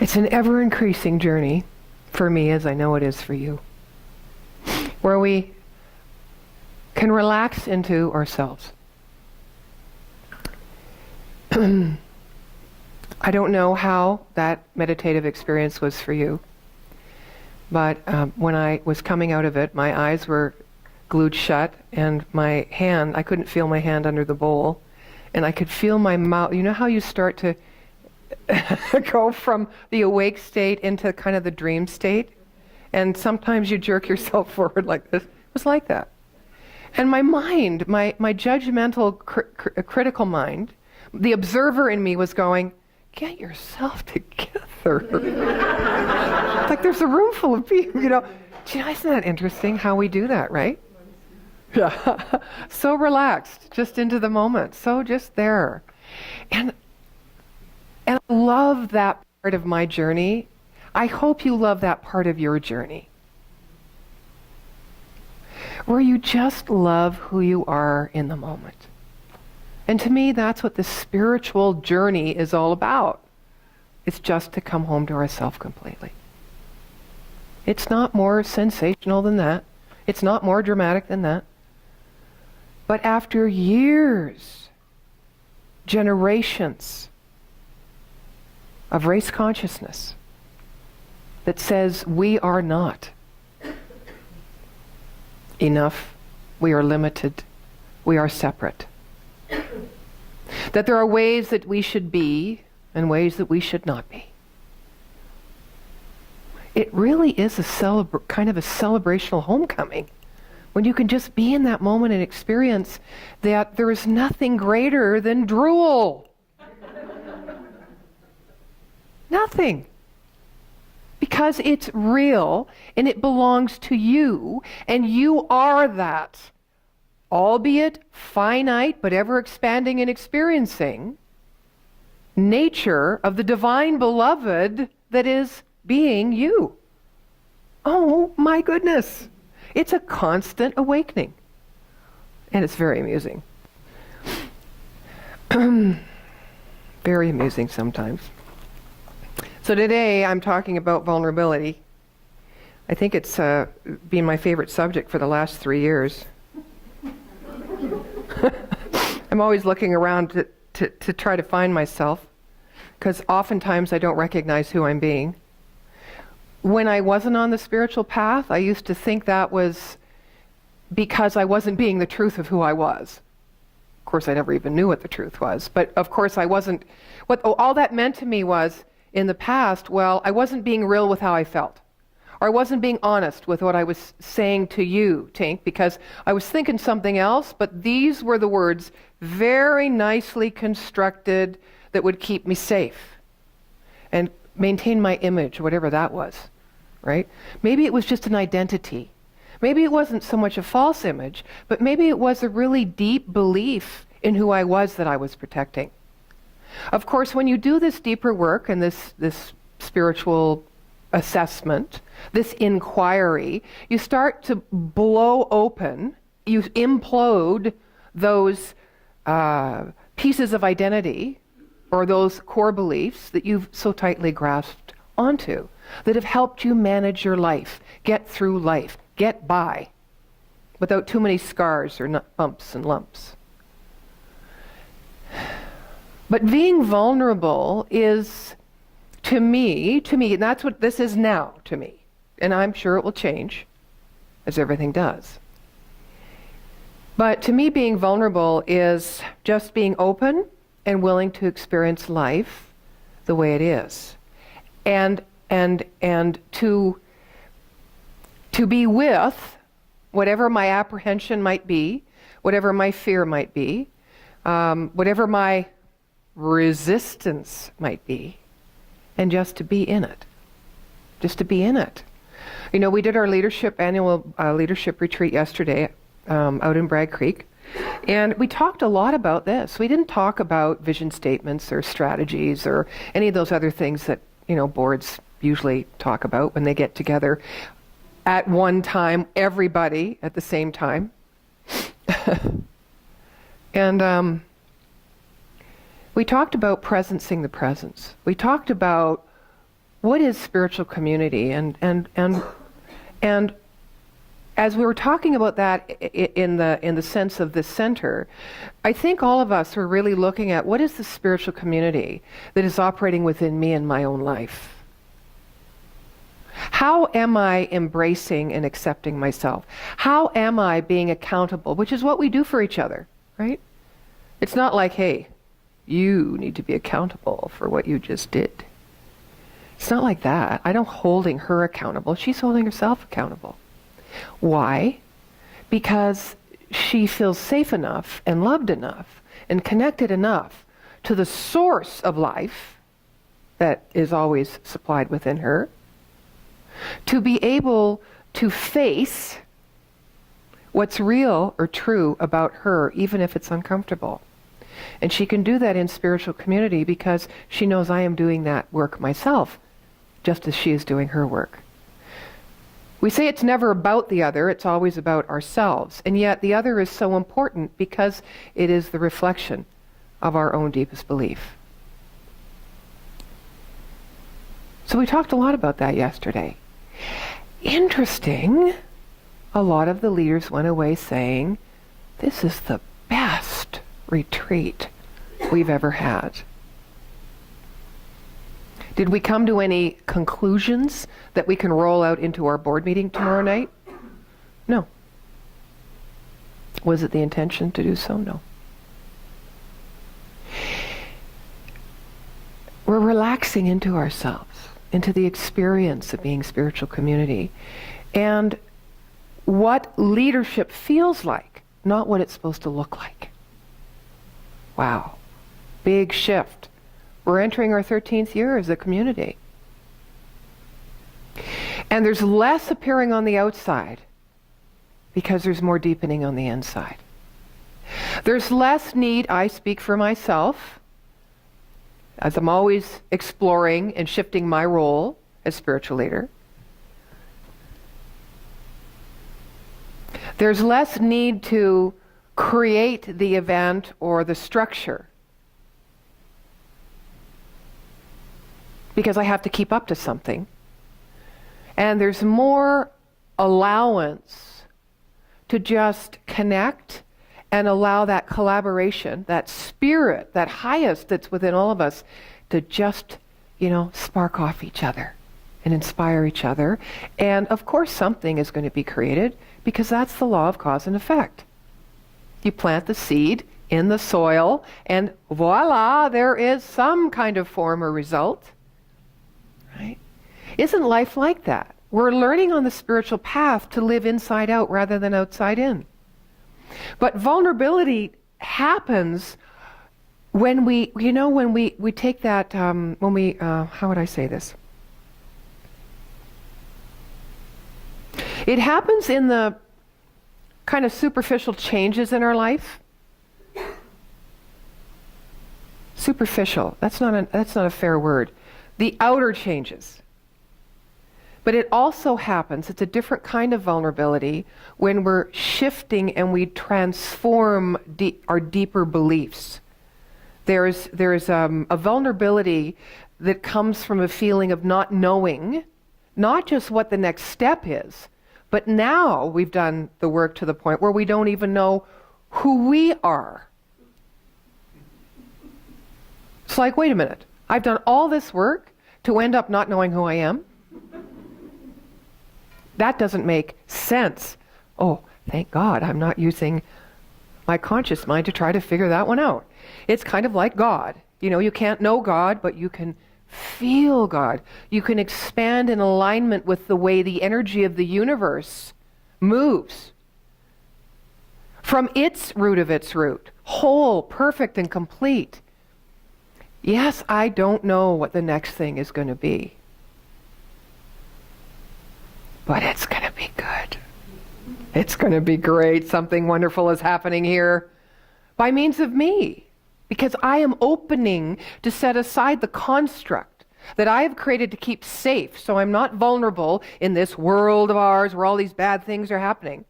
It's an ever-increasing journey for me, as I know it is for you, where we can relax into ourselves. I don't know how that meditative experience was for you, but when I was coming out of it, my eyes were glued shut, and my hand, I couldn't feel my hand under the bowl, and I could feel my mouth. You know how you start to go from the awake state into kind of the dream state? And sometimes you jerk yourself forward like this. It was like that. And my mind, my judgmental, critical mind, the observer in me was going, get yourself together. Like there's a room full of people, you know. Isn't that interesting how we do that, right? Yeah. So relaxed, just into the moment, so just there. And I love that part of my journey. I hope you love that part of your journey, where you just love who you are in the moment. And to me, that's what the spiritual journey is all about. It's just to come home to ourselves completely. It's not more sensational than that. It's not more dramatic than that. But after years, generations of race consciousness that says we are not enough, we are limited, we are separate, that there are ways that we should be and ways that we should not be. It really is a kind of a celebrational homecoming, when you can just be in that moment and experience that there is nothing greater than drool. Nothing. Because it's real and it belongs to you, and you are that, albeit finite but ever expanding and experiencing, nature of the divine beloved that is being you. Oh my goodness. It's a constant awakening. And it's very amusing. Very amusing sometimes. So today I'm talking about vulnerability. I think it's been my favorite subject for the last 3 years. I'm always looking around to try to find myself, because oftentimes I don't recognize who I'm being. When I wasn't on the spiritual path, I used to think that was because I wasn't being the truth of who I was. Of course, I never even knew what the truth was. But of course, I wasn't. All that meant to me was, in the past, well, I wasn't being real with how I felt. Or I wasn't being honest with what I was saying to you, Tink, because I was thinking something else, but these were the words, very nicely constructed, that would keep me safe and maintain my image, whatever that was. Right? Maybe it was just an identity. Maybe it wasn't so much a false image, but maybe it was a really deep belief in who I was that I was protecting. Of course, when you do this deeper work and this spiritual assessment, this inquiry, you start to blow open, you implode those pieces of identity or those core beliefs that you've so tightly grasped onto, that have helped you manage your life, get through life, get by, without too many scars or bumps and lumps. But being vulnerable is, to me, and that's what this is now to me, and I'm sure it will change, as everything does. But to me, being vulnerable is just being open and willing to experience life the way it is. And to be with whatever my apprehension might be, whatever my fear might be, whatever my resistance might be, and just to be in it. Just to be in it. You know, we did our annual leadership retreat yesterday out in Bragg Creek, and we talked a lot about this. We didn't talk about vision statements or strategies or any of those other things that, you know, boards usually talk about when they get together at one time, everybody at the same time. And we talked about presencing the presence. We talked about what is spiritual community? And as we were talking about that in the sense of this center, I think all of us are really looking at what is the spiritual community that is operating within me in my own life? How am I embracing and accepting myself? How am I being accountable? Which is what we do for each other, right? It's not like, hey, you need to be accountable for what you just did. It's not like that. I don't holding her accountable. She's holding herself accountable. Why? Because she feels safe enough and loved enough and connected enough to the source of life that is always supplied within her to be able to face what's real or true about her, even if it's uncomfortable. And she can do that in spiritual community because she knows I am doing that work myself, just as she is doing her work. We say it's never about the other, it's always about ourselves. And yet the other is so important because it is the reflection of our own deepest belief. So we talked a lot about that yesterday. Interesting, a lot of the leaders went away saying, this is the best retreat we've ever had. Did we come to any conclusions that we can roll out into our board meeting tomorrow night? No. Was it the intention to do so? No. We're relaxing into ourselves, into the experience of being spiritual community, and what leadership feels like, not what it's supposed to look like. Wow. Big shift. We're entering our 13th year as a community. And there's less appearing on the outside because there's more deepening on the inside. There's less need, I speak for myself, as I'm always exploring and shifting my role as spiritual leader. There's less need to create the event or the structure because I have to keep up to something. And there's more allowance to just connect and allow that collaboration, that spirit, that highest that's within all of us, to just, spark off each other and inspire each other. And of course something is going to be created because that's the law of cause and effect. You plant the seed in the soil and voila, there is some kind of form or result. Right? Isn't life like that? We're learning on the spiritual path to live inside out rather than outside in. But vulnerability happens when we take that, how would I say this? It happens in the kind of superficial changes in our life. Superficial, that's not a fair word. The outer changes. But it also happens, it's a different kind of vulnerability, when we're shifting and we transform our deeper beliefs. There's a vulnerability that comes from a feeling of not knowing, not just what the next step is, but now we've done the work to the point where we don't even know who we are. It's like, wait a minute, I've done all this work to end up not knowing who I am? That doesn't make sense. Oh, thank God I'm not using my conscious mind to try to figure that one out. It's kind of like God. You can't know God, but you can feel God. You can expand in alignment with the way the energy of the universe moves. From its root, whole, perfect, and complete. Yes, I don't know what the next thing is going to be. But it's going to be good. It's going to be great. Something wonderful is happening here by means of me. Because I am opening to set aside the construct that I have created to keep safe, so I'm not vulnerable in this world of ours where all these bad things are happening.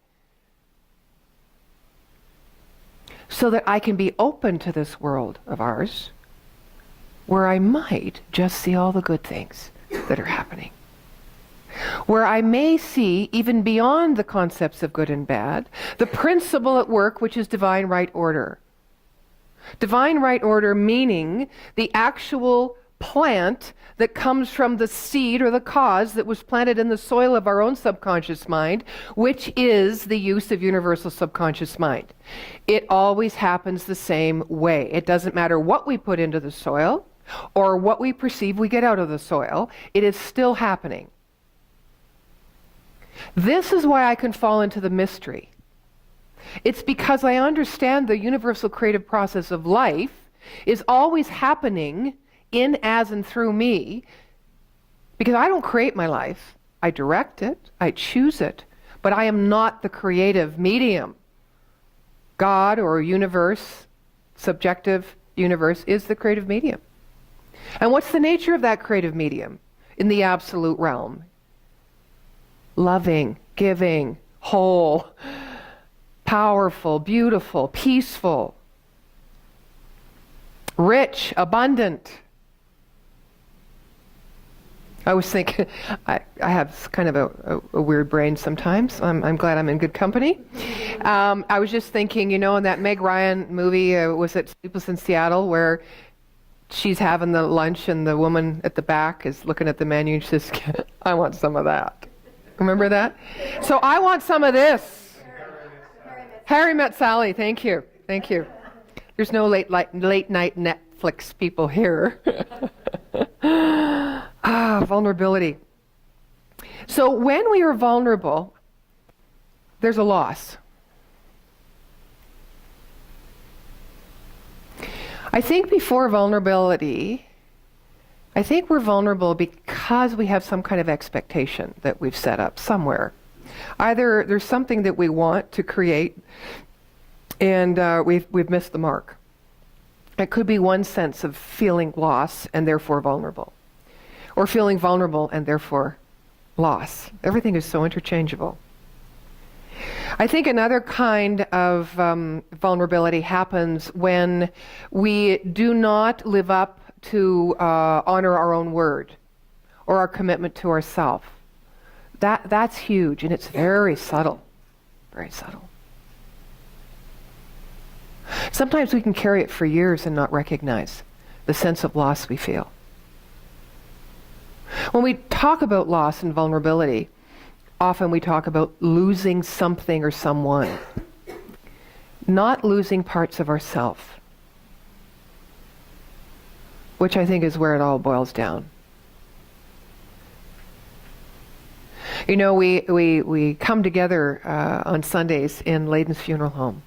So that I can be open to this world of ours where I might just see all the good things. that are happening. Where I may see, even beyond the concepts of good and bad, the principle at work, which is divine right order. Divine right order meaning the actual plant that comes from the seed or the cause that was planted in the soil of our own subconscious mind, which is the use of universal subconscious mind. It always happens the same way. It doesn't matter what we put into the soil or what we perceive we get out of the soil. It is still happening. This is why I can fall into the mystery. It's because I understand the universal creative process of life is always happening in, as, and through me, because I don't create my life. I direct it, I choose it, but I am not the creative medium. God or universe, subjective universe, is the creative medium. And what's the nature of that creative medium in the absolute realm? Loving, giving, whole, powerful, beautiful, peaceful, rich, abundant. I was thinking, I have kind of a weird brain sometimes. I'm glad I'm in good company. I was just thinking, in that Meg Ryan movie, was it Sleepless in Seattle, where she's having the lunch and the woman at the back is looking at the menu and she says, I want some of that. Remember that? So I want some of this. Harry Met Sally, thank you. Thank you. There's no late night Netflix people here. Vulnerability. So when we are vulnerable, there's a loss. I think before vulnerability, I think we're vulnerable because we have some kind of expectation that we've set up somewhere. Either there's something that we want to create and we've missed the mark. It could be one sense of feeling loss and therefore vulnerable. Or feeling vulnerable and therefore loss. Everything is so interchangeable. I think another kind of vulnerability happens when we do not live up to honor our own word or our commitment to ourself. That's huge, and it's very subtle. Very subtle. Sometimes we can carry it for years and not recognize the sense of loss we feel. When we talk about loss and vulnerability, often we talk about losing something or someone, not losing parts of ourselves, which I think is where it all boils down. We come together on Sundays in Layden's funeral home.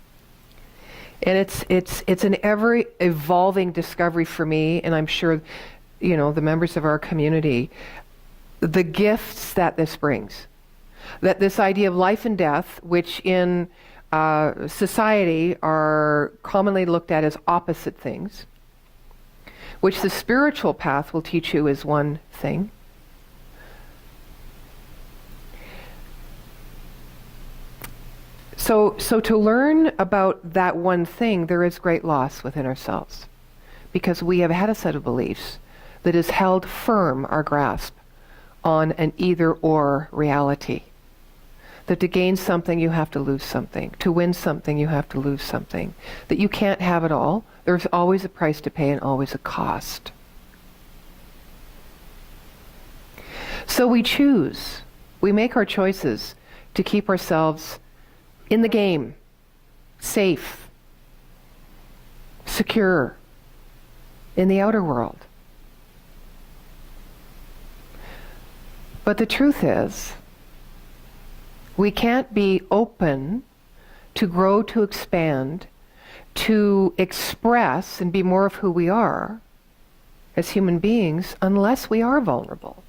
And it's an ever evolving discovery for me, and I'm sure the members of our community, the gifts that this brings. That this idea of life and death, which in society are commonly looked at as opposite things, which the spiritual path will teach you is one thing. So to learn about that one thing, there is great loss within ourselves, because we have had a set of beliefs that has held firm our grasp on an either-or reality. That to gain something, you have to lose something. To win something, you have to lose something. That you can't have it all. There's always a price to pay and always a cost. So we choose. We make our choices to keep ourselves in the game, safe, secure, in the outer world. But the truth is, we can't be open to grow, to expand, to express and be more of who we are as human beings unless we are vulnerable.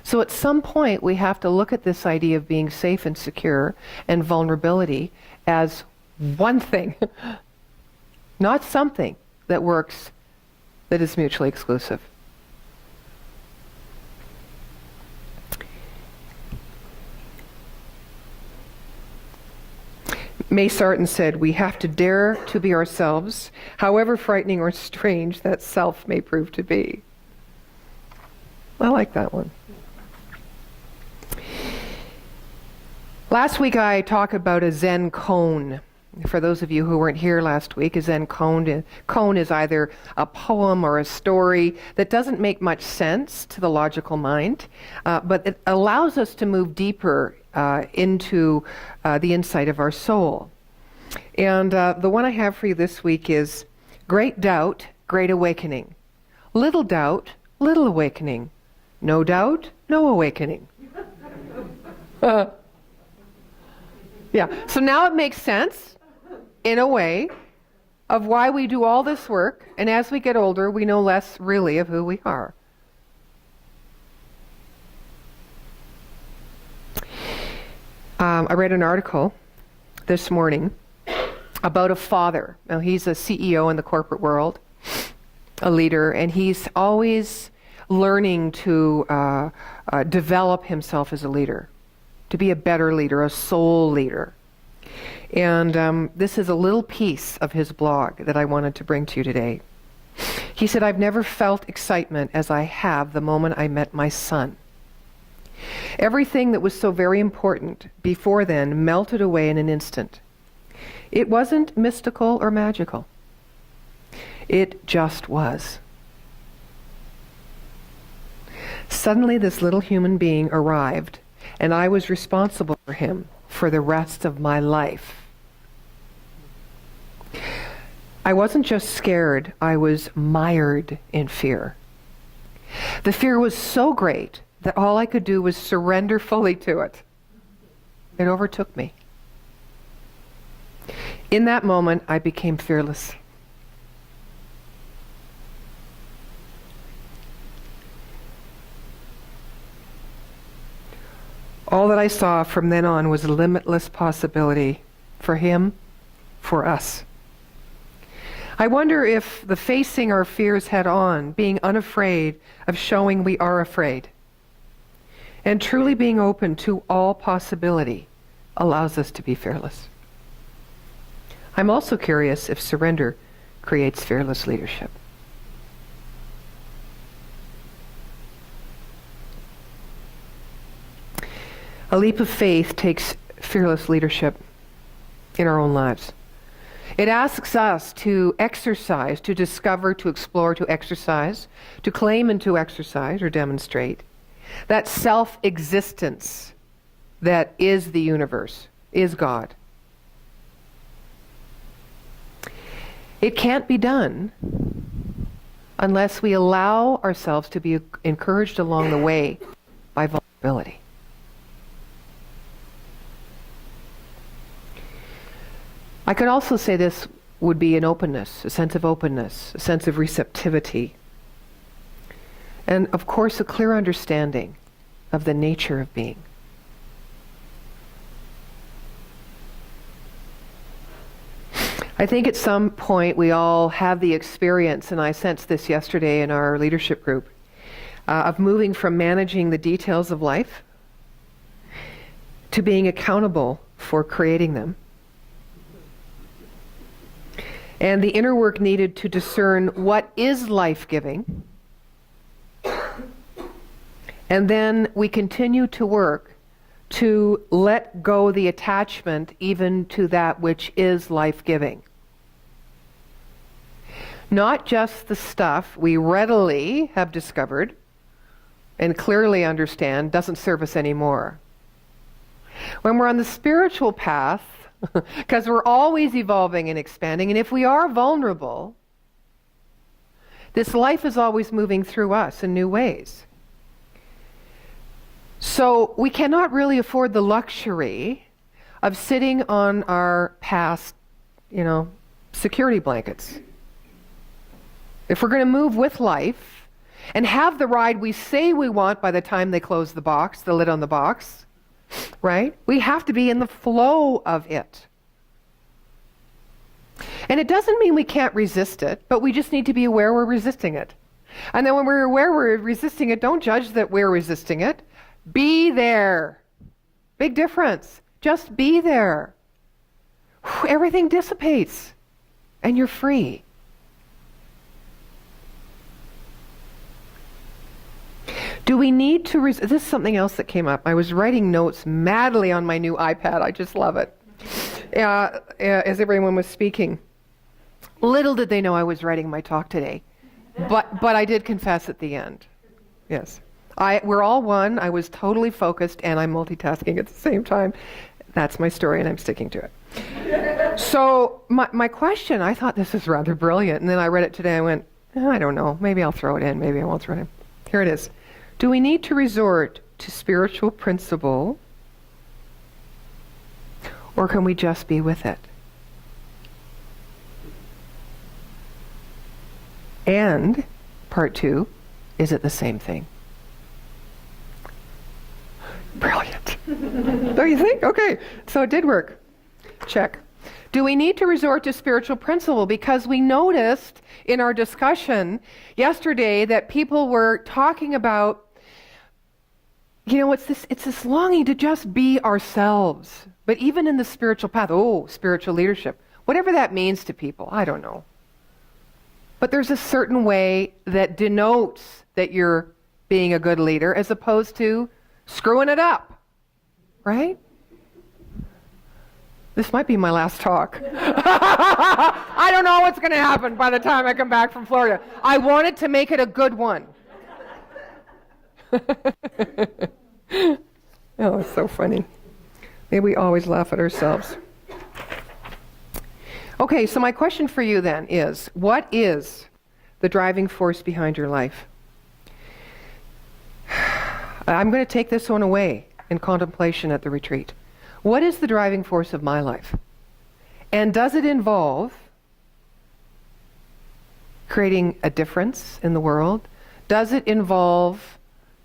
So at some point we have to look at this idea of being safe and secure and vulnerability as one thing, not something that works, that is mutually exclusive. May Sarton said, we have to dare to be ourselves, however frightening or strange that self may prove to be. I like that one. Last week I talked about a Zen cone. For those of you who weren't here last week, a Zen cone is either a poem or a story that doesn't make much sense to the logical mind, but it allows us to move deeper into the insight of our soul. And the one I have for you this week is great doubt, great awakening. Little doubt, little awakening. No doubt, no awakening. Yeah, so now it makes sense, in a way, of why we do all this work, and as we get older, we know less really of who we are. I read an article this morning about a father. Now, he's a CEO in the corporate world, a leader, and he's always learning to develop himself as a leader, to be a better leader, a soul leader. And this is a little piece of his blog that I wanted to bring to you today. He said, "I've never felt excitement as I have the moment I met my son. Everything that was so very important before then melted away in an instant. It wasn't mystical or magical. It just was. Suddenly this little human being arrived, and I was responsible for him for the rest of my life. I wasn't just scared, I was mired in fear. The fear was so great that all I could do was surrender fully to it. It overtook me. In that moment, I became fearless. All that I saw from then on was limitless possibility for him, for us. I wonder if the facing our fears head on, being unafraid of showing we are afraid, and truly being open to all possibility allows us to be fearless. I'm also curious if surrender creates fearless leadership." A leap of faith takes fearless leadership in our own lives. It asks us to exercise, to discover, to explore, to exercise, to claim and to exercise or demonstrate that self-existence that is the universe, is God. It can't be done unless we allow ourselves to be encouraged along the way by vulnerability. I could also say this would be an openness, a sense of openness, a sense of receptivity, and of course a clear understanding of the nature of being. I think at some point we all have the experience, and I sensed this yesterday in our leadership group, of moving from managing the details of life to being accountable for creating them. And the inner work needed to discern what is life-giving. And then we continue to work to let go the attachment even to that which is life-giving. Not just the stuff we readily have discovered and clearly understand doesn't serve us anymore. When we're on the spiritual path, because we're always evolving and expanding, and if we are vulnerable, this life is always moving through us in new ways. So we cannot really afford the luxury of sitting on our past, security blankets. If we're going to move with life and have the ride we say we want by the time they close the box, the lid on the box, right? We have to be in the flow of it. And it doesn't mean we can't resist it, but we just need to be aware we're resisting it. And then when we're aware we're resisting it, don't judge that we're resisting it. Be there. Big difference. Just be there. Everything dissipates and you're free. Do we need to, this is something else that came up. I was writing notes madly on my new iPad. I just love it. As everyone was speaking. Little did they know I was writing my talk today. But I did confess at the end. Yes. We're all one. I was totally focused, and I'm multitasking at the same time. That's my story, and I'm sticking to it. So my question, I thought this was rather brilliant, and then I read it today. I went, I don't know. Maybe I'll throw it in. Maybe I won't throw it in. Here it is. Do we need to resort to spiritual principle, or can we just be with it? And, part 2, is it the same thing? Brilliant. Don't you think? Okay, so it did work. Check. Do we need to resort to spiritual principle? Because we noticed in our discussion yesterday that people were talking about, it's this longing to just be ourselves. But even in the spiritual path, spiritual leadership, whatever that means to people, I don't know. But there's a certain way that denotes that you're being a good leader as opposed to screwing it up, right? This might be my last talk. I don't know what's going to happen by the time I come back from Florida. I wanted to make it a good one. Oh, it's so funny. Maybe we always laugh at ourselves. Okay, so my question for you then is, what is the driving force behind your life? I'm going to take this one away in contemplation at the retreat. What is the driving force of my life? And does it involve creating a difference in the world? Does it involve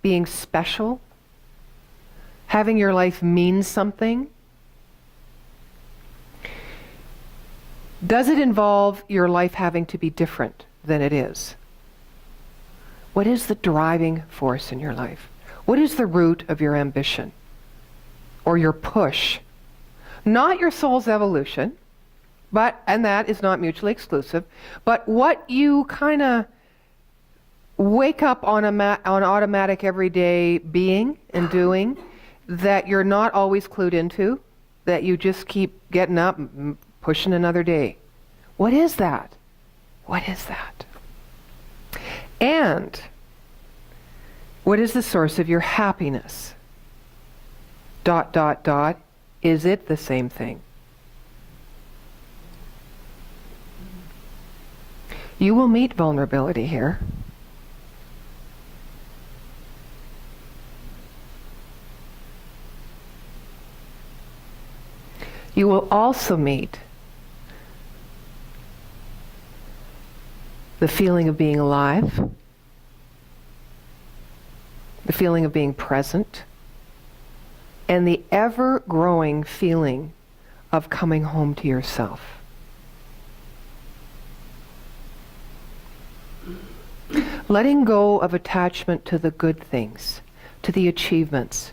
being special? Having your life mean something? Does it involve your life having to be different than it is? What is the driving force in your life? What is the root of your ambition or your push? Not your soul's evolution, and that is not mutually exclusive, but what you kind of wake up on automatic everyday being and doing that you're not always clued into, that you just keep getting up and pushing another day. What is that? What is that? And what is the source of your happiness? ... Is it the same thing? You will meet vulnerability here. You will also meet the feeling of being alive, the feeling of being present, and the ever-growing feeling of coming home to yourself. Letting go of attachment to the good things, to the achievements,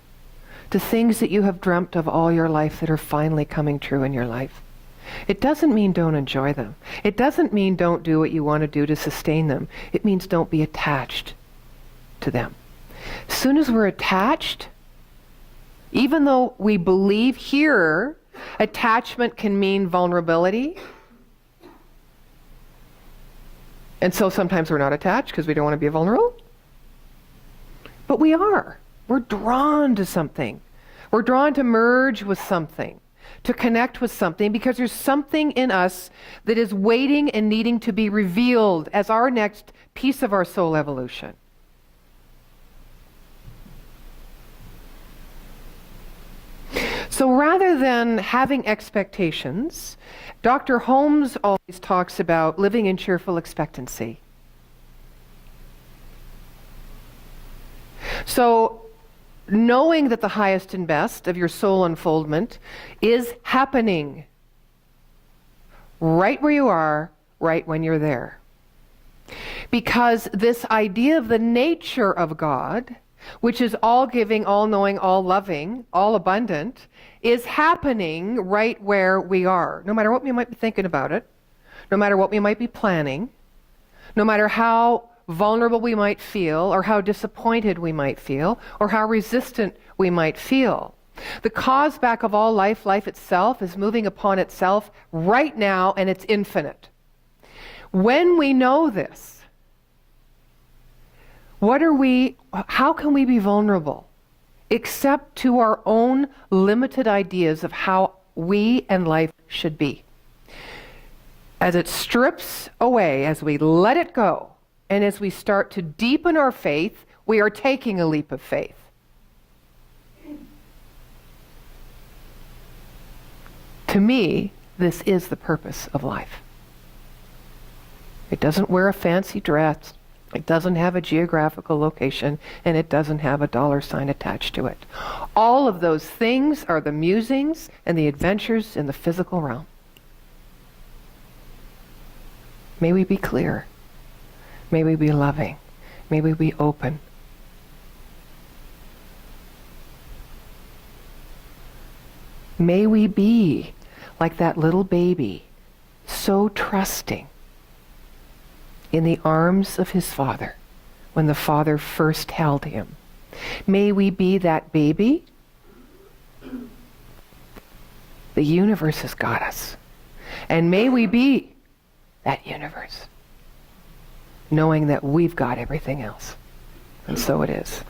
to things that you have dreamt of all your life that are finally coming true in your life. It doesn't mean don't enjoy them. It doesn't mean don't do what you want to do to sustain them. It means don't be attached to them. As soon as we're attached, even though we believe here attachment can mean vulnerability, and so sometimes we're not attached because we don't want to be vulnerable, but we are. We're drawn to something. We're drawn to merge with something, to connect with something, because there's something in us that is waiting and needing to be revealed as our next piece of our soul evolution. So rather than having expectations, Dr. Holmes always talks about living in cheerful expectancy. So knowing that the highest and best of your soul unfoldment is happening right where you are, right when you're there. Because this idea of the nature of God, which is all-giving, all-knowing, all-loving, all-abundant, is happening right where we are. No matter what we might be thinking about it, no matter what we might be planning, no matter how vulnerable we might feel, or how disappointed we might feel, or how resistant we might feel. The cause back of all life, life itself, is moving upon itself right now, and it's infinite. When we know this, how can we be vulnerable? Except to our own limited ideas of how we and life should be. As it strips away, as we let it go, and as we start to deepen our faith, we are taking a leap of faith. To me, this is the purpose of life. It doesn't wear a fancy dress. It doesn't have a geographical location, and it doesn't have a dollar sign attached to it. All of those things are the musings and the adventures in the physical realm. May we be clear. May we be loving. May we be open. May we be like that little baby, so trusting in the arms of his father when the father first held him. May we be that baby. The universe has got us. And may we be that universe, knowing that we've got everything else. And so it is.